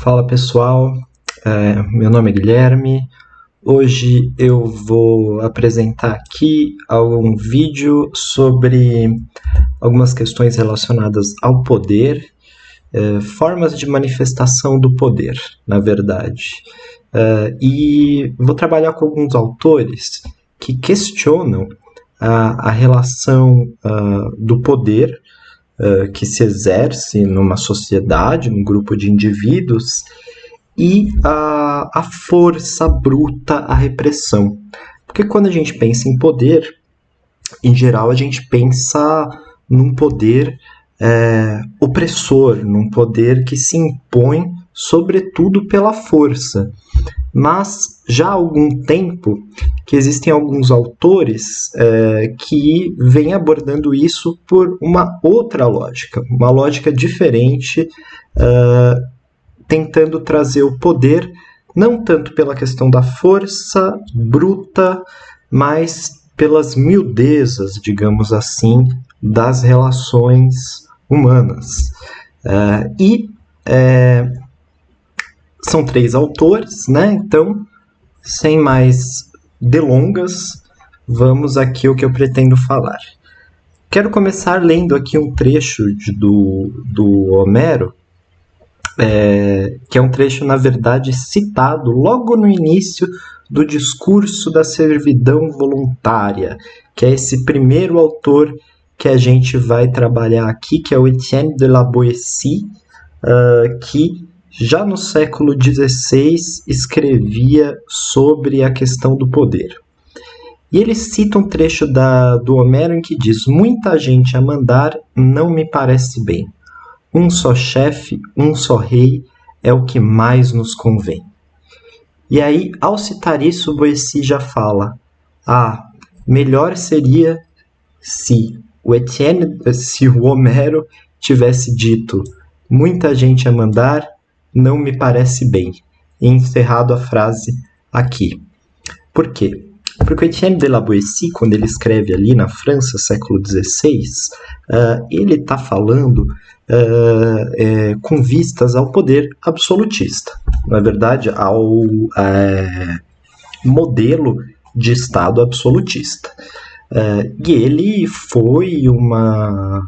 Fala pessoal, meu nome é Guilherme. Hoje eu vou apresentar aqui um vídeo sobre algumas questões relacionadas ao poder, formas de manifestação do poder, na verdade. E vou trabalhar com alguns autores que questionam a relação do poder que se exerce numa sociedade, num grupo de indivíduos, e a força bruta, a repressão. Porque quando a gente pensa em poder, em geral a gente pensa num poder opressor, num poder que se impõe sobretudo pela força. Mas já há algum tempo que existem alguns autores que vêm abordando isso por uma outra lógica, uma lógica diferente, tentando trazer o poder não tanto pela questão da força bruta, mas pelas miudezas, digamos assim, das relações humanas. São 3 autores, né? Então, sem mais delongas, vamos aqui ao que eu pretendo falar. Quero começar lendo aqui um trecho do Homero, que é um trecho, na verdade, citado logo no início do discurso da servidão voluntária, que é esse primeiro autor que a gente vai trabalhar aqui, que é o Etienne de la Boétie, que já no século XVI escrevia sobre a questão do poder. E ele cita um trecho do Homero em que diz: "Muita gente a mandar não me parece bem. Um só chefe, um só rei é o que mais nos convém." E aí, ao citar isso, Boétie já fala: melhor seria se o Homero tivesse dito "muita gente a mandar não me parece bem", e encerrado a frase aqui. Por quê? Porque o Etienne de la Boétie, quando ele escreve ali na França, século XVI, ele está falando com vistas ao poder absolutista, na verdade, ao modelo de Estado absolutista. E ele foi uma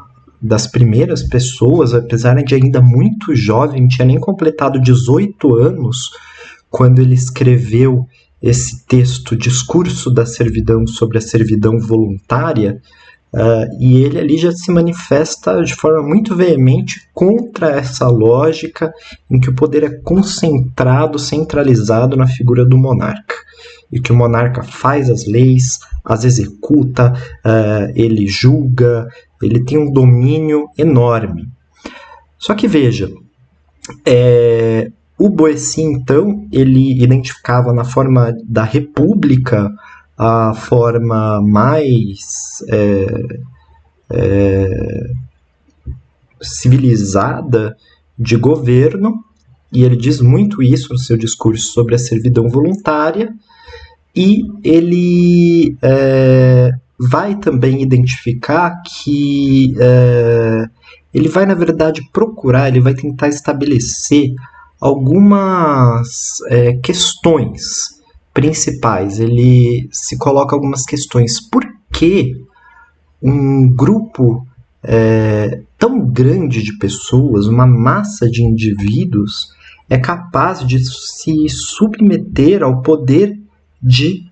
das primeiras pessoas, apesar de ainda muito jovem, não tinha nem completado 18 anos, quando ele escreveu esse texto, Discurso da Servidão sobre a Servidão Voluntária, e ele ali já se manifesta de forma muito veemente contra essa lógica em que o poder é concentrado, centralizado na figura do monarca, e que o monarca faz as leis, as executa, ele julga, ele tem um domínio enorme. Só que veja, o Boétie, então, ele identificava na forma da república a forma mais civilizada de governo, e ele diz muito isso no seu discurso sobre a servidão voluntária, e ele vai também identificar que ele vai, na verdade, ele vai tentar estabelecer algumas questões principais. Ele se coloca algumas questões. Por que um grupo tão grande de pessoas, uma massa de indivíduos, é capaz de se submeter ao poder de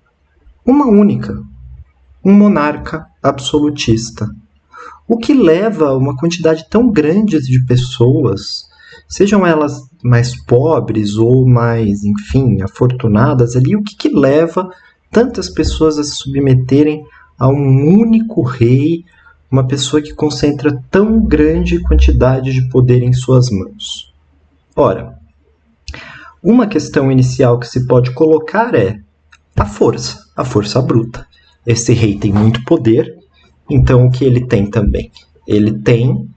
uma única, um monarca absolutista? O que leva uma quantidade tão grande de pessoas, sejam elas mais pobres ou mais, enfim, afortunadas ali, o que leva tantas pessoas a se submeterem a um único rei, uma pessoa que concentra tão grande quantidade de poder em suas mãos? Ora, uma questão inicial que se pode colocar é a força bruta. Esse rei tem muito poder, então o que ele tem também? Ele tem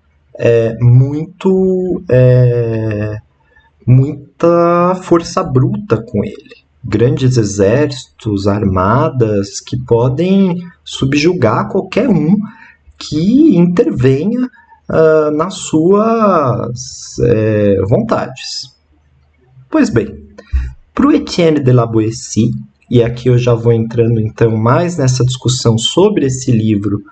muita força bruta com ele. Grandes exércitos, armadas que podem subjugar qualquer um que intervenha nas suas vontades. Pois bem, para o Etienne de la Boétie, e aqui eu já vou entrando então mais nessa discussão sobre esse livro,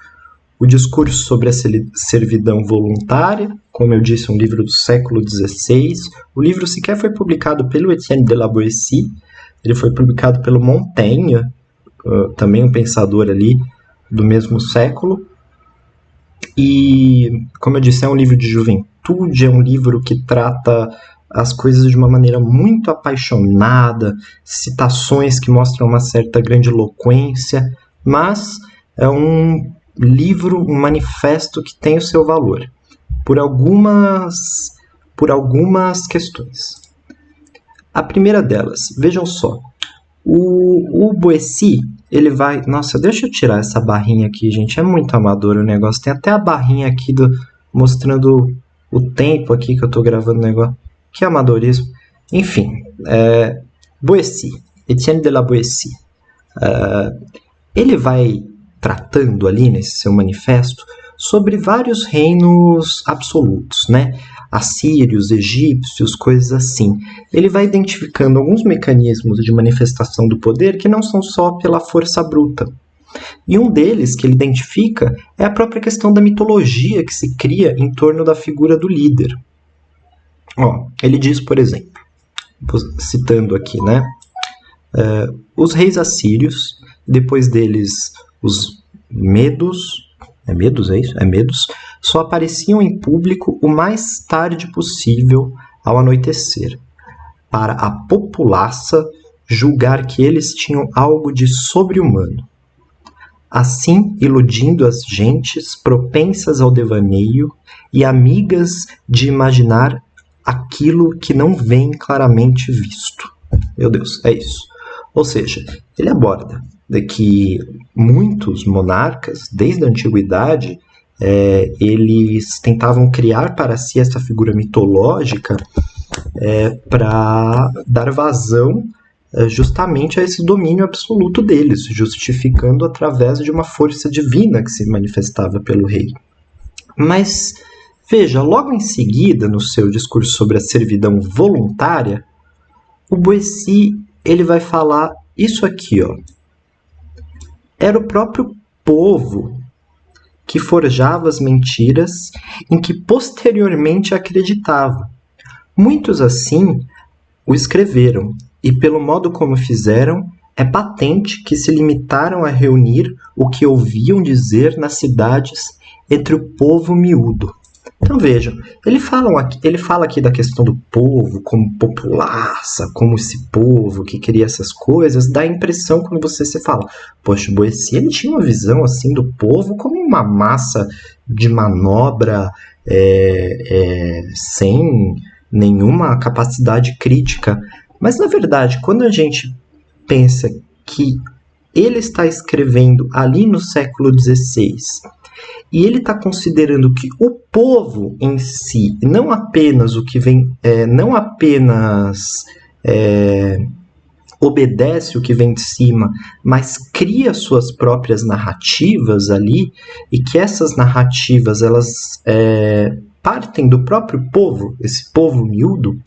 o discurso sobre a servidão voluntária, como eu disse, um livro do século XVI. O livro sequer foi publicado pelo Etienne de la Boétie, ele foi publicado pelo Montaigne, também um pensador ali do mesmo século. E, como eu disse, é um livro de juventude, é um livro que trata as coisas de uma maneira muito apaixonada, citações que mostram uma certa grandiloquência, mas é um livro, um manifesto que tem o seu valor, por algumas questões. A primeira delas, vejam só, o Boétie, ele vai... Nossa, deixa eu tirar essa barrinha aqui, gente, é muito amador o negócio, tem até a barrinha aqui mostrando o tempo aqui que eu tô gravando o negócio. Que amadorismo. Enfim, Boétie, Etienne de la Boétie, ele vai tratando ali nesse seu manifesto sobre vários reinos absolutos, né? Assírios, egípcios, coisas assim. Ele vai identificando alguns mecanismos de manifestação do poder que não são só pela força bruta. E um deles que ele identifica é a própria questão da mitologia que se cria em torno da figura do líder. Ele diz, por exemplo, citando aqui, né? Os reis assírios, depois deles os medos, medos, só apareciam em público o mais tarde possível ao anoitecer, para a populaça julgar que eles tinham algo de sobre-humano. Assim, iludindo as gentes propensas ao devaneio e amigas de imaginar aquilo que não vem claramente visto. Meu Deus, é isso. Ou seja, ele aborda de que muitos monarcas, desde a antiguidade, eles tentavam criar para si essa figura mitológica para dar vazão justamente a esse domínio absoluto deles, justificando através de uma força divina que se manifestava pelo rei. Mas veja, logo em seguida, no seu discurso sobre a servidão voluntária, o Boétie ele vai falar isso aqui, ó. Era o próprio povo que forjava as mentiras em que posteriormente acreditava. Muitos assim o escreveram, e pelo modo como fizeram, é patente que se limitaram a reunir o que ouviam dizer nas cidades entre o povo miúdo. Então vejam, ele fala aqui da questão do povo como populaça, como esse povo que queria essas coisas, dá a impressão quando você se fala, poxa, o Boétie ele tinha uma visão assim do povo como uma massa de manobra sem nenhuma capacidade crítica. Mas na verdade, quando a gente pensa que ele está escrevendo ali no século XVI, e ele está considerando que o povo em si, não apenas o que vem, não apenas obedece o que vem de cima, mas cria suas próprias narrativas ali, e que essas narrativas elas partem do próprio povo, esse povo miúdo.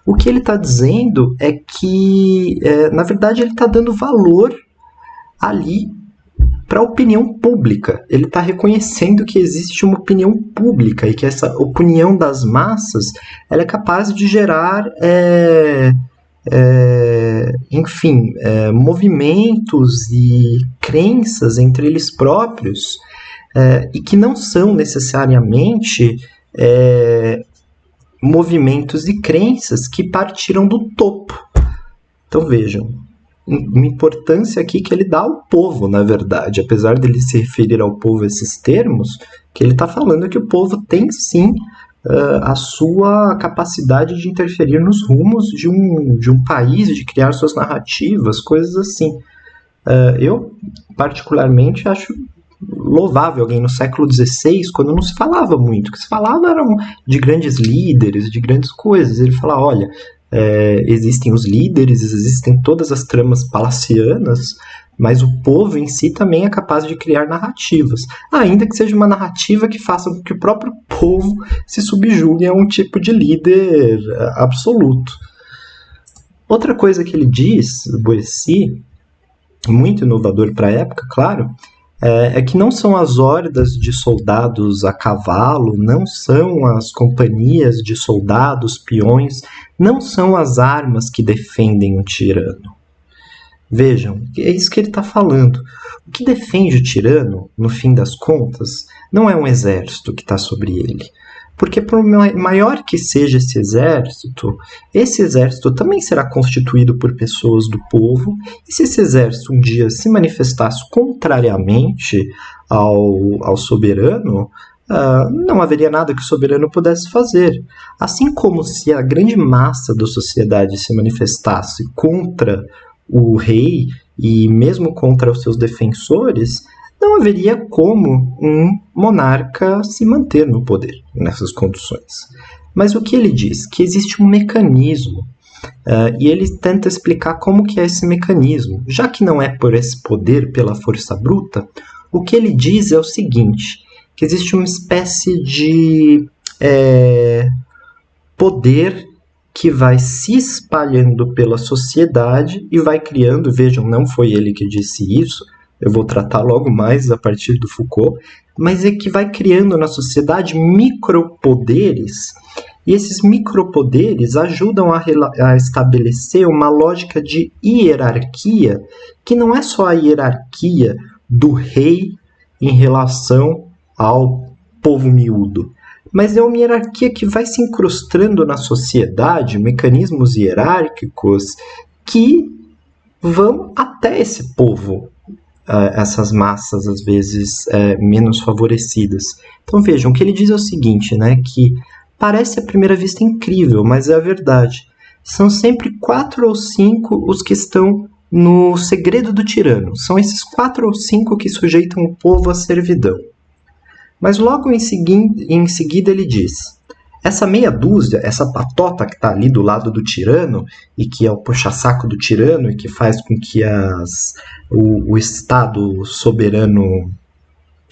O que ele está dizendo é que, na verdade, ele está dando valor ali para a opinião pública. Ele está reconhecendo que existe uma opinião pública e que essa opinião das massas ela é capaz de gerar, movimentos e crenças entre eles próprios, e que não são necessariamente movimentos e crenças que partiram do topo. Então vejam, uma importância aqui que ele dá ao povo, na verdade, apesar dele se referir ao povo esses termos, que ele está falando é que o povo tem sim a sua capacidade de interferir nos rumos de um país, de criar suas narrativas, coisas assim. Eu, particularmente, acho louvável alguém no século XVI, quando não se falava muito, o que se falava eram de grandes líderes, de grandes coisas. Ele fala, olha, existem os líderes, existem todas as tramas palacianas, mas o povo em si também é capaz de criar narrativas, ainda que seja uma narrativa que faça com que o próprio povo se subjugue a um tipo de líder absoluto. Outra coisa que ele diz, Boétie, muito inovador para a época, claro, é que não são as hordas de soldados a cavalo, não são as companhias de soldados, peões, não são as armas que defendem um tirano. Vejam, é isso que ele está falando. O que defende o tirano, no fim das contas, não é um exército que está sobre ele. Porque por maior que seja esse exército também será constituído por pessoas do povo, e se esse exército um dia se manifestasse contrariamente ao soberano, não haveria nada que o soberano pudesse fazer. Assim como se a grande massa da sociedade se manifestasse contra o rei e mesmo contra os seus defensores, não haveria como um monarca se manter no poder nessas condições. Mas o que ele diz? Que existe um mecanismo, e ele tenta explicar como que é esse mecanismo. Já que não é por esse poder, pela força bruta, o que ele diz é o seguinte, que existe uma espécie de poder que vai se espalhando pela sociedade e vai criando, vejam, não foi ele que disse isso, eu vou tratar logo mais a partir do Foucault, mas é que vai criando na sociedade micropoderes, e esses micropoderes ajudam a estabelecer uma lógica de hierarquia, que não é só a hierarquia do rei em relação ao povo miúdo, mas é uma hierarquia que vai se incrustando na sociedade, mecanismos hierárquicos que vão até esse povo, essas massas, às vezes, menos favorecidas. Então vejam, o que ele diz é o seguinte, né, que parece à primeira vista incrível, mas é a verdade. São sempre 4 ou 5 os que estão no segredo do tirano. São esses 4 ou 5 que sujeitam o povo à servidão. Mas logo em seguida ele diz: essa meia dúzia, essa patota que está ali do lado do tirano e que é o puxa-saco do tirano e que faz com que o Estado soberano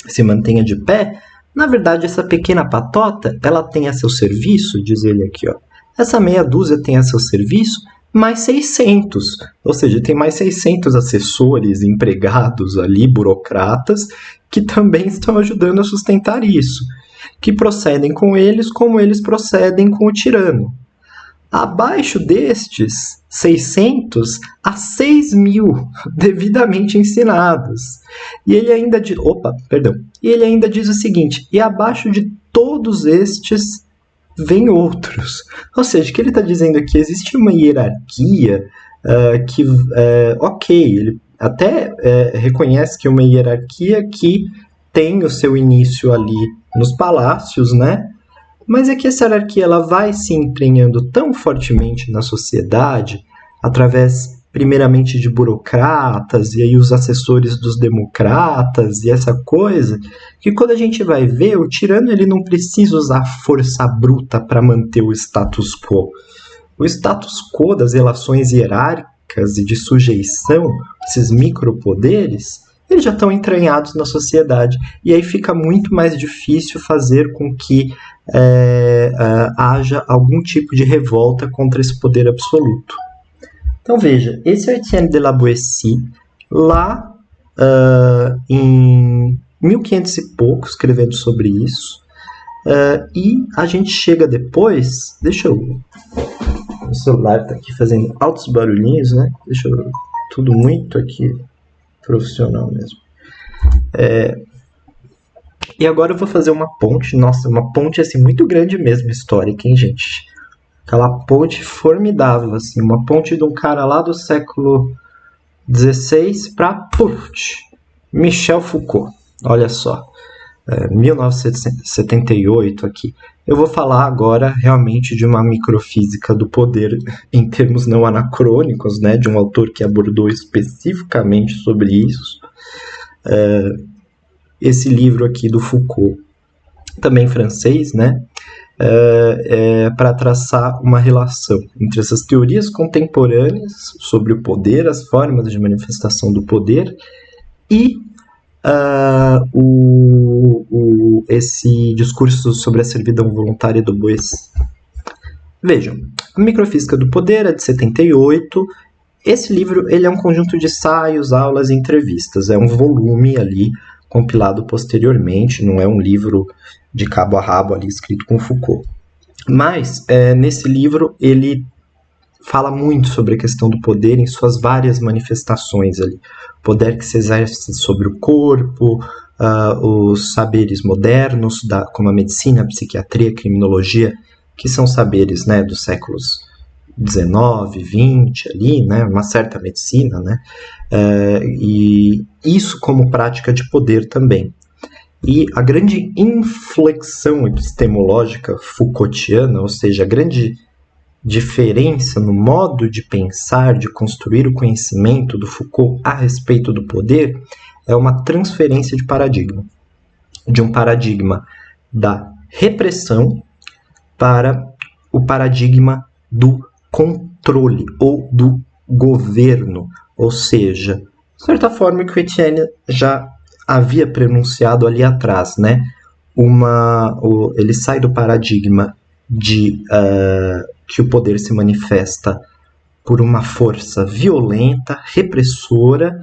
se mantenha de pé, na verdade essa pequena patota, ela tem a seu serviço, diz ele aqui, ó, essa meia dúzia tem a seu serviço mais 600, ou seja, tem mais 600 assessores, empregados ali, burocratas, que também estão ajudando a sustentar isso, que procedem com eles como eles procedem com o tirano. Abaixo destes 600, há 6.000 devidamente ensinados. E ele ainda diz o seguinte, e abaixo de todos estes vem outros. Ou seja, o que ele está dizendo aqui, existe uma hierarquia ele até reconhece que é uma hierarquia que tem o seu início ali nos palácios, né? Mas é que essa hierarquia ela vai se emprenhando tão fortemente na sociedade, através, primeiramente, de burocratas, e aí os assessores dos democratas, e essa coisa, que quando a gente vai ver, o tirano ele não precisa usar força bruta para manter o status quo. O status quo das relações hierárquicas e de sujeição, esses micropoderes, eles já estão entranhados na sociedade, e aí fica muito mais difícil fazer com que haja algum tipo de revolta contra esse poder absoluto. Então veja, esse é o Etienne de la Boétie, lá em 1500 e pouco, escrevendo sobre isso, e a gente chega depois, o celular está aqui fazendo altos barulhinhos, né? Tudo muito aqui profissional mesmo. E agora eu vou fazer uma ponte, nossa, uma ponte assim muito grande mesmo, histórica, hein, gente? Aquela ponte formidável, assim, uma ponte de um cara lá do século XVI para Michel Foucault. Olha só, 1978 aqui. Eu vou falar agora realmente de uma microfísica do poder em termos não anacrônicos, né, de um autor que abordou especificamente sobre isso. Esse livro aqui do Foucault, também francês, né, para traçar uma relação entre essas teorias contemporâneas sobre o poder, as formas de manifestação do poder, e esse discurso sobre a servidão voluntária do Boétie. Vejam, A Microfísica do Poder é de 78. Esse livro ele é um conjunto de ensaios, aulas e entrevistas. É um volume ali compilado posteriormente, não é um livro de cabo a rabo ali escrito com Foucault. Mas nesse livro ele fala muito sobre a questão do poder em suas várias manifestações ali. O poder que se exerce sobre o corpo, os saberes modernos, como a medicina, a psiquiatria, a criminologia, que são saberes, né, dos séculos 19, 20 ali, né, uma certa medicina, né, e isso como prática de poder também. E a grande inflexão epistemológica Foucaultiana, ou seja, a grande diferença no modo de pensar, de construir o conhecimento do Foucault a respeito do poder, é uma transferência de paradigma. De um paradigma da repressão para o paradigma do controle ou do governo. Ou seja, de certa forma que o Etienne já havia pronunciado ali atrás, né? Ele sai do paradigma de que o poder se manifesta por uma força violenta, repressora.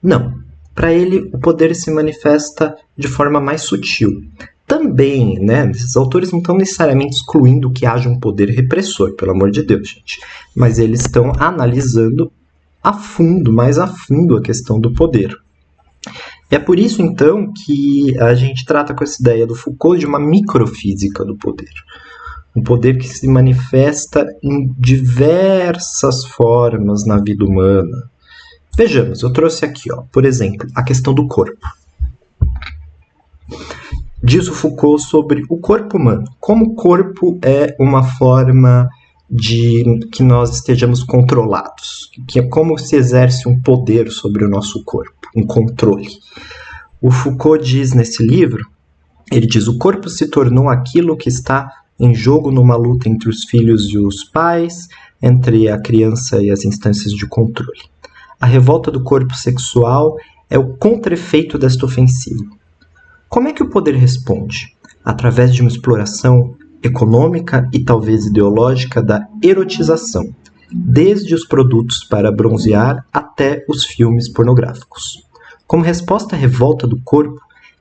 Não. Para ele, o poder se manifesta de forma mais sutil. Também, né, esses autores não estão necessariamente excluindo que haja um poder repressor, pelo amor de Deus, gente. Mas eles estão analisando mais a fundo a questão do poder. E é por isso, então, que a gente trata com essa ideia do Foucault de uma microfísica do poder. Um poder que se manifesta em diversas formas na vida humana. Vejamos, eu trouxe aqui, por exemplo, a questão do corpo. Diz o Foucault sobre o corpo humano. Como o corpo é uma forma de que nós estejamos controlados. Como se exerce um poder sobre o nosso corpo, um controle. O Foucault diz nesse livro, ele diz, o corpo se tornou aquilo que está em jogo numa luta entre os filhos e os pais, entre a criança e as instâncias de controle. A revolta do corpo sexual é o contra-efeito desta ofensiva. Como é que o poder responde? Através de uma exploração econômica e talvez ideológica da erotização, desde os produtos para bronzear até os filmes pornográficos. Como resposta à revolta do corpo,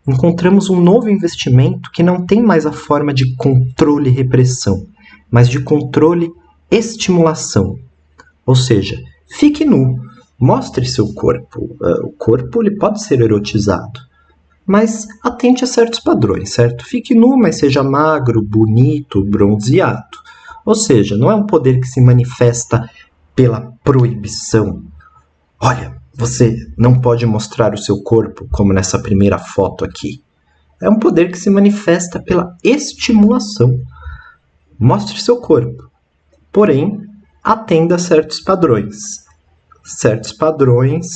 encontramos um novo investimento que não tem mais a forma de controle e repressão, mas de controle e estimulação. Ou seja, fique nu, mostre seu corpo. O corpo ele pode ser erotizado, mas atente a certos padrões, certo? Fique nu, mas seja magro, bonito, bronzeado. Ou seja, não é um poder que se manifesta pela proibição. Olha, você não pode mostrar o seu corpo como nessa primeira foto aqui. É um poder que se manifesta pela estimulação. Mostre seu corpo. Porém, atenda a certos padrões. Certos padrões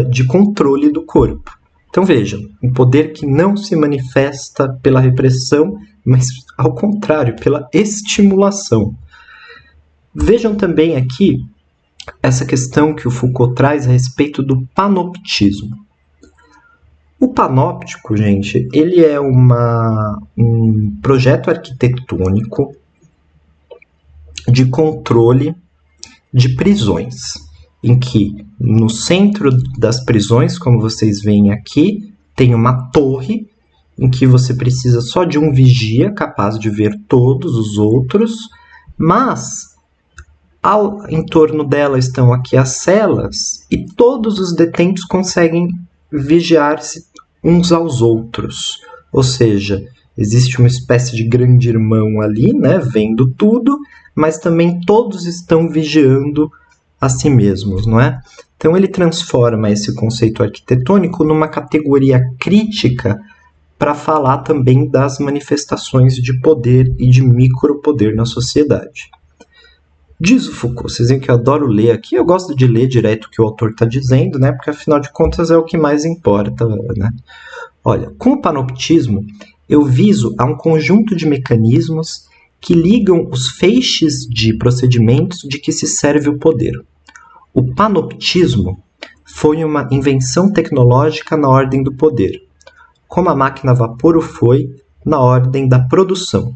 de controle do corpo. Então vejam, um poder que não se manifesta pela repressão, mas ao contrário, pela estimulação. Vejam também aqui essa questão que o Foucault traz a respeito do panoptismo. O panóptico, gente, ele é um projeto arquitetônico de controle de prisões, em que no centro das prisões, como vocês veem aqui, tem uma torre em que você precisa só de um vigia capaz de ver todos os outros, mas em torno dela estão aqui as celas e todos os detentos conseguem vigiar-se uns aos outros. Ou seja, existe uma espécie de grande irmão ali, né, vendo tudo, mas também todos estão vigiando a si mesmos, não é? Então ele transforma esse conceito arquitetônico numa categoria crítica para falar também das manifestações de poder e de micropoder na sociedade. Diz o Foucault, vocês veem que eu adoro ler aqui, eu gosto de ler direto o que o autor está dizendo, né? Porque afinal de contas é o que mais importa, né? Olha, com o panoptismo, eu viso a um conjunto de mecanismos que ligam os feixes de procedimentos de que se serve o poder. O panoptismo foi uma invenção tecnológica na ordem do poder, como a máquina a vapor o foi na ordem da produção.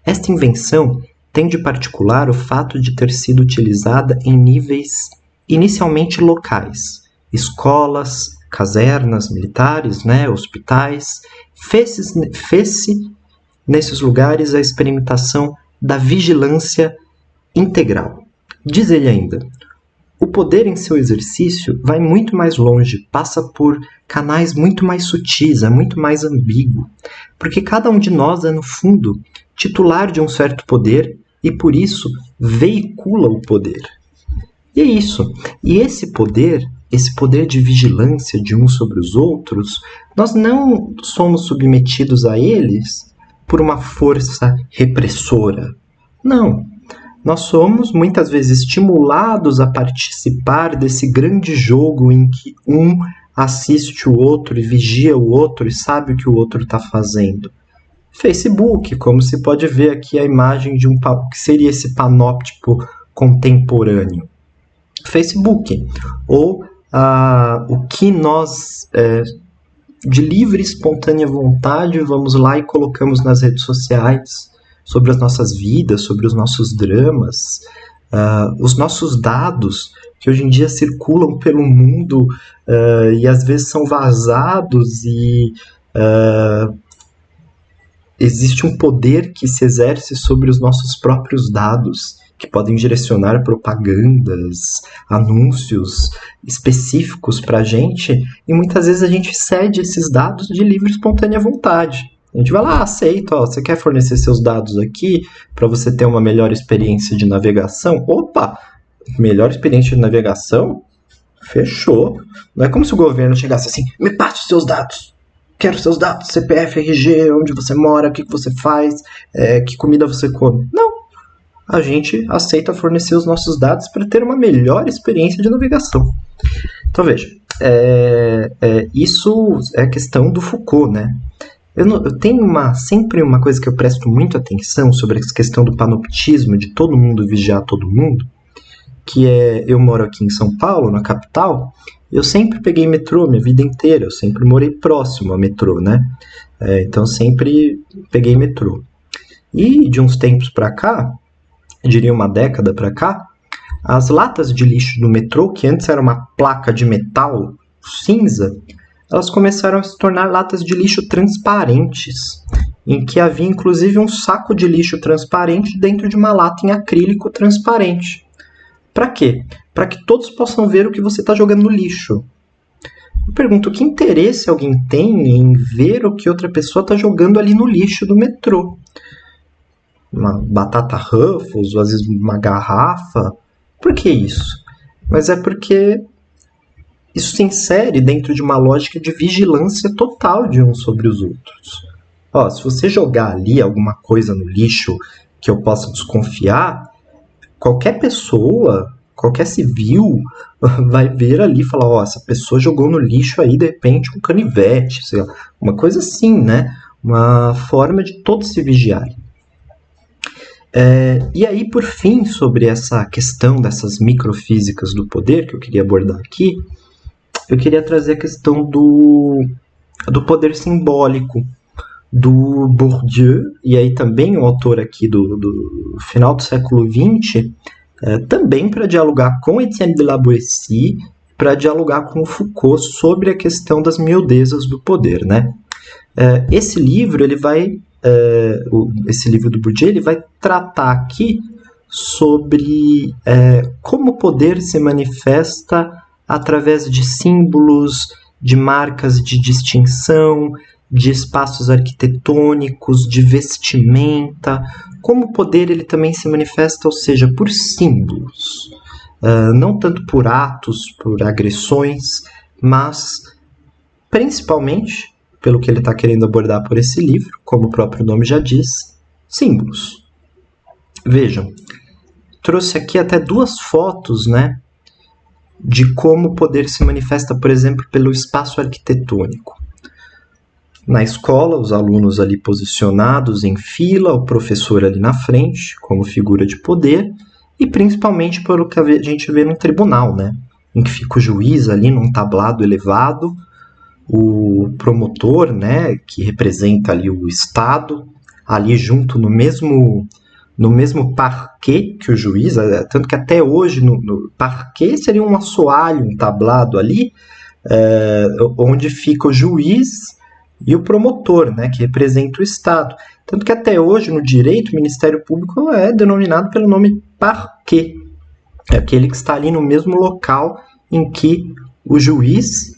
Esta invenção tem de particular o fato de ter sido utilizada em níveis inicialmente locais, escolas, casernas militares, hospitais. Fez-se nesses lugares a experimentação da vigilância integral. Diz ele ainda: o poder em seu exercício vai muito mais longe, passa por canais muito mais sutis, é muito mais ambíguo, porque cada um de nós é, no fundo, titular de um certo poder e, por isso, veicula o poder. E é isso. E esse poder de vigilância de uns sobre os outros, nós não somos submetidos a eles por uma força repressora. Não. Nós somos, muitas vezes, estimulados a participar desse grande jogo em que um assiste o outro e vigia o outro e sabe o que o outro está fazendo. Facebook, como se pode ver aqui a imagem de que seria esse panóptico contemporâneo. Facebook, ou o que nós, de livre e espontânea vontade, vamos lá e colocamos nas redes sociais, sobre as nossas vidas, sobre os nossos dramas, os nossos dados, que hoje em dia circulam pelo mundo e às vezes são vazados e existe um poder que se exerce sobre os nossos próprios dados, que podem direcionar propagandas, anúncios específicos para a gente, e muitas vezes a gente cede esses dados de livre e espontânea vontade. A gente vai lá, aceita, você quer fornecer seus dados aqui para você ter uma melhor experiência de navegação? Opa, melhor experiência de navegação? Fechou. Não é como se o governo chegasse assim, me passe os seus dados. Quero seus dados, CPF, RG, onde você mora, o que você faz, que comida você come. Não. A gente aceita fornecer os nossos dados para ter uma melhor experiência de navegação. Então veja, isso é questão do Foucault, né? Eu tenho sempre uma coisa que eu presto muito atenção sobre essa questão do panoptismo, de todo mundo vigiar todo mundo, que eu moro aqui em São Paulo, na capital, eu sempre peguei metrô minha vida inteira, eu sempre morei próximo ao metrô, né? Então sempre peguei metrô. E de uns tempos para cá, eu diria uma década para cá, as latas de lixo do metrô, que antes era uma placa de metal cinza, elas começaram a se tornar latas de lixo transparentes, em que havia inclusive um saco de lixo transparente dentro de uma lata em acrílico transparente. Para quê? Para que todos possam ver o que você está jogando no lixo. Eu pergunto, que interesse alguém tem em ver o que outra pessoa está jogando ali no lixo do metrô? Uma batata Ruffles, ou às vezes uma garrafa? Por que isso? Mas é porque isso se insere dentro de uma lógica de vigilância total de uns sobre os outros. Se você jogar ali alguma coisa no lixo que eu possa desconfiar, qualquer pessoa, qualquer civil vai ver ali e falar, essa pessoa jogou no lixo aí, de repente, um canivete, sei lá, uma coisa assim, né? Uma forma de todos se vigiarem. E aí, por fim, sobre essa questão dessas microfísicas do poder, que eu queria abordar aqui, eu queria trazer a questão do poder simbólico do Bourdieu, e aí também um autor aqui do final do século XX, também para dialogar com Etienne de la Boétie, para dialogar com Foucault sobre a questão das miudezas do poder, né? Esse livro, esse livro do Bourdieu, ele vai tratar aqui sobre como o poder se manifesta através de símbolos, de marcas de distinção, de espaços arquitetônicos, de vestimenta, como o poder ele também se manifesta, ou seja, por símbolos, não tanto por atos, por agressões, mas principalmente, pelo que ele está querendo abordar por esse livro, como o próprio nome já diz, símbolos. Vejam, trouxe aqui até 2 fotos, né, de como o poder se manifesta, por exemplo, pelo espaço arquitetônico. Na escola, os alunos ali posicionados em fila, o professor ali na frente, como figura de poder, e principalmente pelo que a gente vê no tribunal, né? Em que fica o juiz ali num tablado elevado, o promotor, né, que representa ali o Estado, ali junto no mesmo parquet que o juiz, tanto que até hoje no parquet seria um assoalho, um tablado ali, onde fica o juiz e o promotor, né, que representa o Estado. Tanto que até hoje no direito o Ministério Público é denominado pelo nome parquet, é aquele que está ali no mesmo local em que o juiz,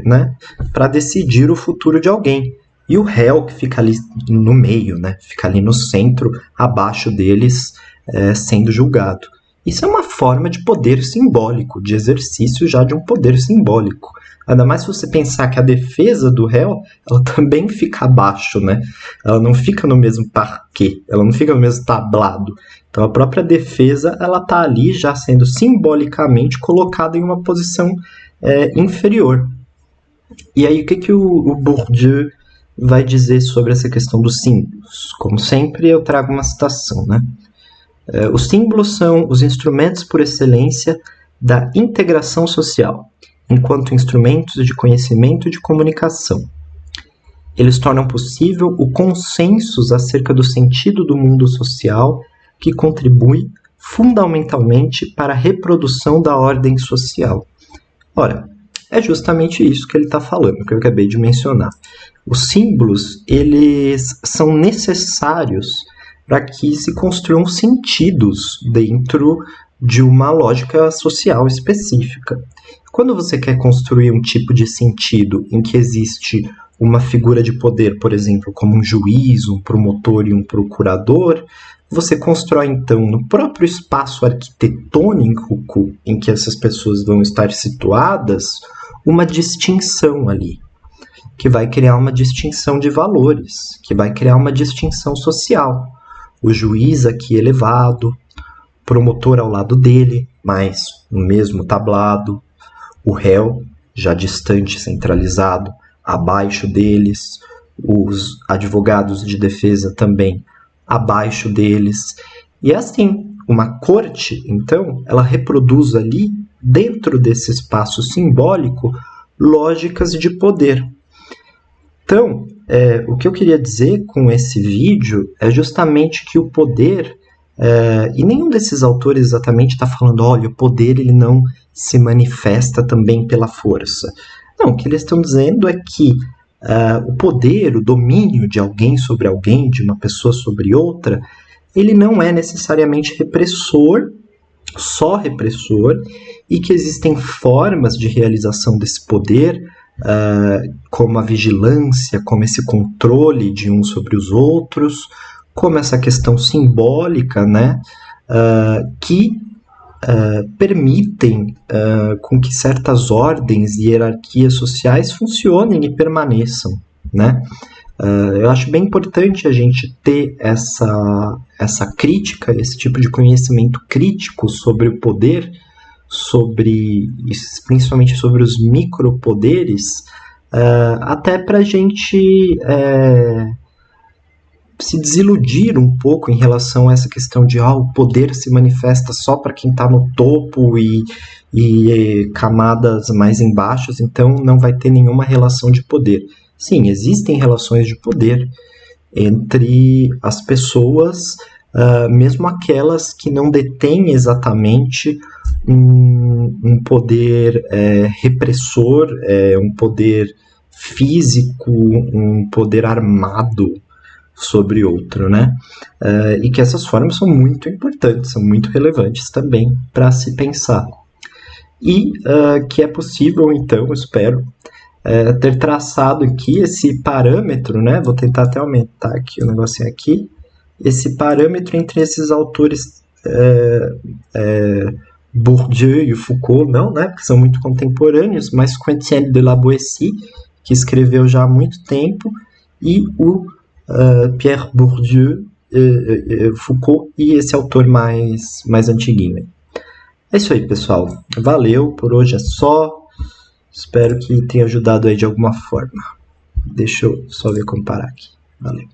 né, para decidir o futuro de alguém. E o réu que fica ali no meio, né, fica ali no centro, abaixo deles, sendo julgado. Isso é uma forma de poder simbólico, de exercício já de um poder simbólico. Ainda mais se você pensar que a defesa do réu, ela também fica abaixo, né? Ela não fica no mesmo parquet, ela não fica no mesmo tablado. Então a própria defesa, ela está ali já sendo simbolicamente colocada em uma posição inferior. E aí o que o Bourdieu vai dizer sobre essa questão dos símbolos? Como sempre, eu trago uma citação, né? Os símbolos são os instrumentos por excelência da integração social, enquanto instrumentos de conhecimento e de comunicação. Eles tornam possível o consenso acerca do sentido do mundo social que contribui fundamentalmente para a reprodução da ordem social. Ora, é justamente isso que ele está falando, que eu acabei de mencionar. Os símbolos, eles são necessários para que se construam sentidos dentro de uma lógica social específica. Quando você quer construir um tipo de sentido em que existe uma figura de poder, por exemplo, como um juiz, um promotor e um procurador, você constrói, então, no próprio espaço arquitetônico em que essas pessoas vão estar situadas, uma distinção ali, que vai criar uma distinção de valores, que vai criar uma distinção social. O juiz aqui elevado, promotor ao lado dele, mas no mesmo tablado, o réu já distante, centralizado, abaixo deles, os advogados de defesa também abaixo deles. E assim, uma corte, então, ela reproduz ali, dentro desse espaço simbólico, lógicas de poder. Então, o que eu queria dizer com esse vídeo é justamente que o poder, e nenhum desses autores exatamente está falando, olha, o poder ele não se manifesta também pela força. Não, o que eles estão dizendo é que o poder, o domínio de alguém sobre alguém, de uma pessoa sobre outra, ele não é necessariamente repressor, só repressor, e que existem formas de realização desse poder, como a vigilância, como esse controle de uns sobre os outros, como essa questão simbólica, né, que permitem com que certas ordens e hierarquias sociais funcionem e permaneçam, né? Eu acho bem importante a gente ter essa crítica, esse tipo de conhecimento crítico sobre o poder, principalmente sobre os micropoderes, até para a gente se desiludir um pouco em relação a essa questão de o poder se manifesta só para quem está no topo e camadas mais embaixo, então não vai ter nenhuma relação de poder. Sim, existem relações de poder entre as pessoas, mesmo aquelas que não detêm exatamente um poder repressor, um poder físico, um poder armado sobre outro, né? E que essas formas são muito importantes, são muito relevantes também para se pensar. E que é possível, então, espero, ter traçado aqui esse parâmetro, né? Vou tentar até aumentar aqui o negocinho aqui, esse parâmetro entre esses autores Bourdieu e Foucault, não, né? Porque são muito contemporâneos, mas com Étienne de la Boétie, que escreveu já há muito tempo, e o Pierre Bourdieu, Foucault e esse autor mais antiguinho. É isso aí, pessoal. Valeu, por hoje é só. Espero que tenha ajudado aí de alguma forma. Deixa eu só ver comparar aqui. Valeu.